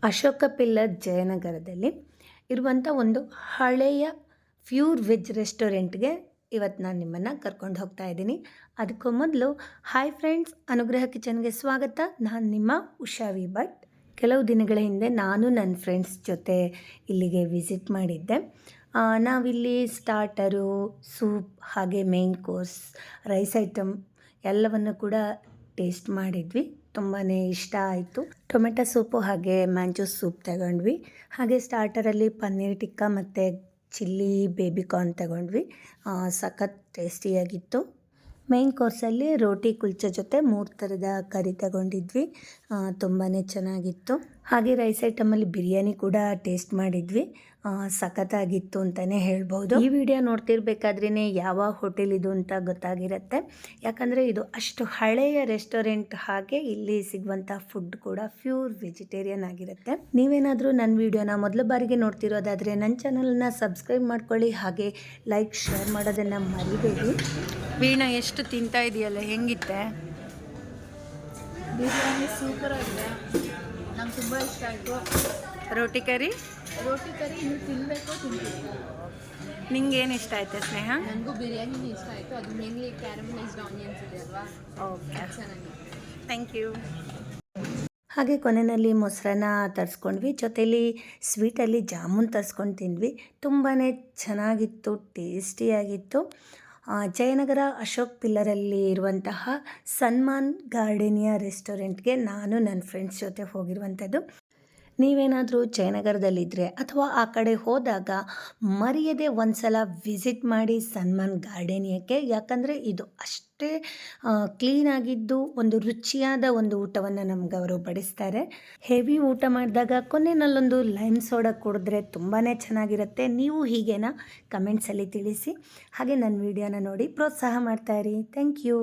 Ashoka pillar ಜಯನಗರದಲ್ಲಿ ಇರುವಂಥ ಒಂದು ಹಳೆಯ ಪ್ಯೂರ್ ವೆಜ್ ರೆಸ್ಟೋರೆಂಟ್ಗೆ ಇವತ್ತು ನಾನು ನಿಮ್ಮನ್ನು ಕರ್ಕೊಂಡು ಹೋಗ್ತಾ ಇದ್ದೀನಿ. ಅದಕ್ಕೂ ಮೊದಲು ಹಾಯ್ ಫ್ರೆಂಡ್ಸ್, ಅನುಗ್ರಹ ಕಿಚನ್ಗೆ ಸ್ವಾಗತ. ನಾನು ನಿಮ್ಮ ಉಷಾ ವಿ ಭಟ್. ಕೆಲವು ದಿನಗಳ ಹಿಂದೆ ನಾನು ನನ್ನ ಫ್ರೆಂಡ್ಸ್ ಜೊತೆ ಇಲ್ಲಿಗೆ ವಿಸಿಟ್ ಮಾಡಿದ್ದೆ. ನಾವಿಲ್ಲಿ ಸ್ಟಾರ್ಟರು, ಸೂಪ್ ಹಾಗೆ ಮೇನ್ ಕೋರ್ಸ್, ರೈಸ್ ಐಟಮ್ ಎಲ್ಲವನ್ನು ಕೂಡ ಟೇಸ್ಟ್ ಮಾಡಿದ್ವಿ. ತುಂಬಾ ಇಷ್ಟ ಆಯಿತು. ಟೊಮೆಟೊ ಸೂಪು ಹಾಗೆ ಮ್ಯಾಂಚೋ ಸೂಪ್ ತಗೊಂಡ್ವಿ. ಹಾಗೆ ಸ್ಟಾರ್ಟರಲ್ಲಿ ಪನ್ನೀರ್ ಟಿಕ್ಕಾ ಮತ್ತು ಚಿಲ್ಲಿ ಬೇಬಿಕಾರ್ನ್ ತಗೊಂಡ್ವಿ. ಸಖತ್ ಟೇಸ್ಟಿಯಾಗಿತ್ತು. ಮೇನ್ ಕೋರ್ಸಲ್ಲಿ ರೋಟಿ ಕುಲ್ಚೆ ಜೊತೆ 3 ಥರದ ಕರಿ ತಗೊಂಡಿದ್ವಿ. ತುಂಬಾ ಚೆನ್ನಾಗಿತ್ತು. ಹಾಗೆ ರೈಸ್ ಐಟಮಲ್ಲಿ ಬಿರಿಯಾನಿ ಕೂಡ ಟೇಸ್ಟ್ ಮಾಡಿದ್ವಿ. ಸಖತ್ತಾಗಿತ್ತು ಅಂತಲೇ ಹೇಳ್ಬೋದು. ಈ ವಿಡಿಯೋ ನೋಡ್ತಿರ್ಬೇಕಾದ್ರೇ ಯಾವ ಹೋಟೆಲ್ ಇದು ಅಂತ ಗೊತ್ತಾಗಿರುತ್ತೆ. ಯಾಕಂದರೆ ಇದು ಅಷ್ಟು ಹಳೆಯ ರೆಸ್ಟೋರೆಂಟ್, ಹಾಗೆ ಇಲ್ಲಿ ಸಿಗುವಂಥ ಫುಡ್ ಕೂಡ ಪ್ಯೂರ್ ವೆಜಿಟೇರಿಯನ್ ಆಗಿರುತ್ತೆ. ನೀವೇನಾದರೂ ನನ್ನ ವಿಡಿಯೋನ ಮೊದಲ ಬಾರಿಗೆ ನೋಡ್ತಿರೋದಾದರೆ ನನ್ನ ಚಾನಲನ್ನು ಸಬ್ಸ್ಕ್ರೈಬ್ ಮಾಡ್ಕೊಳ್ಳಿ. ಹಾಗೆ ಲೈಕ್ ಶೇರ್ ಮಾಡೋದನ್ನು ಮರಿಬೇಡಿ. ವೀಣಾ ಎಷ್ಟು ತಿಂತಾ ಇದೆಯಲ್ಲ, ಹೆಂಗಿತ್ತೆ? ಬಿರಿಯಾನಿ ಸೂಪರ್ ಆಗಿದೆ, ನಂಗೆ ತುಂಬ ಇಷ್ಟ ಆಯಿತು. ರೋಟಿ ಕರಿ ಇನ್ನು ತಿನ್ನಬೇಕು, ತಿಂತೀನಿ. ನಿಂಗೆ ಏನು ಇಷ್ಟ ಆಯ್ತು ಸ್ನೇಹ? ನನಗೂ ಬಿರಿಯಾನಿನೇ ಇಷ್ಟ ಆಯಿತು. ಅದು ಮೇನ್ಲಿ ಕ್ಯಾರಮಲೈಸ್ಡ್ ಆನಿಯನ್ಸ್ ಇದೆ ಅಲ್ವಾ, ಓಕೆ, ಚೆನ್ನಾಗಿದೆ. Thank you. ಹಾಗೆ ಕೊನೆಯಲ್ಲಿ ಮೊಸರನ್ನ ತರಿಸ್ಕೊಂಡ್ವಿ. ಜೊತೆಲಿ ಸ್ವೀಟಲ್ಲಿ ಜಾಮೂನ್ ತರಿಸ್ಕೊಂಡು ತಿಂದ್ವಿ. ತುಂಬಾ ಚೆನ್ನಾಗಿತ್ತು, ಟೇಸ್ಟಿಯಾಗಿತ್ತು. ಜಯನಗರ ಅಶೋಕ್ ಪಿಲ್ಲರಲ್ಲಿ ಇರುವಂತಹ ಸನ್ಮಾನ್ ಗಾರ್ಡನಿಯಾ ರೆಸ್ಟೋರೆಂಟ್ಗೆ ನಾನು ನನ್ನ ಫ್ರೆಂಡ್ಸ್ ಜೊತೆ ಹೋಗಿರುವಂಥದ್ದು. ನೀವೇನಾದರೂ ಜಯನಗರದಲ್ಲಿದ್ದರೆ ಅಥವಾ ಆ ಕಡೆ ಹೋದಾಗ ಮರೆಯದೆ ಒಂದು ಸಲ ವಿಸಿಟ್ ಮಾಡಿ ಸನ್ಮಾನ್ ಗಾರ್ಡನಿಯಾಕ್ಕೆ. ಯಾಕಂದರೆ ಇದು ಅಷ್ಟೇ ಕ್ಲೀನಾಗಿದ್ದು ಒಂದು ರುಚಿಯಾದ ಒಂದು ಊಟವನ್ನು ನಮ್ಗೆ ಅವರು ಬಡಿಸ್ತಾರೆ. ಹೆವಿ ಊಟ ಮಾಡಿದಾಗ ಕೊನೆಯಲ್ಲೊಂದು ಲೈಮ್ ಸೋಡಾ ಕುಡಿದ್ರೆ ತುಂಬಾ ಚೆನ್ನಾಗಿರುತ್ತೆ. ನೀವು ಹೀಗೇನಾ? ಕಮೆಂಟ್ಸಲ್ಲಿ ತಿಳಿಸಿ. ಹಾಗೆ ನನ್ನ ವಿಡಿಯೋನ ನೋಡಿ ಪ್ರೋತ್ಸಾಹ ಮಾಡ್ತಾಯಿರಿ. Thank you.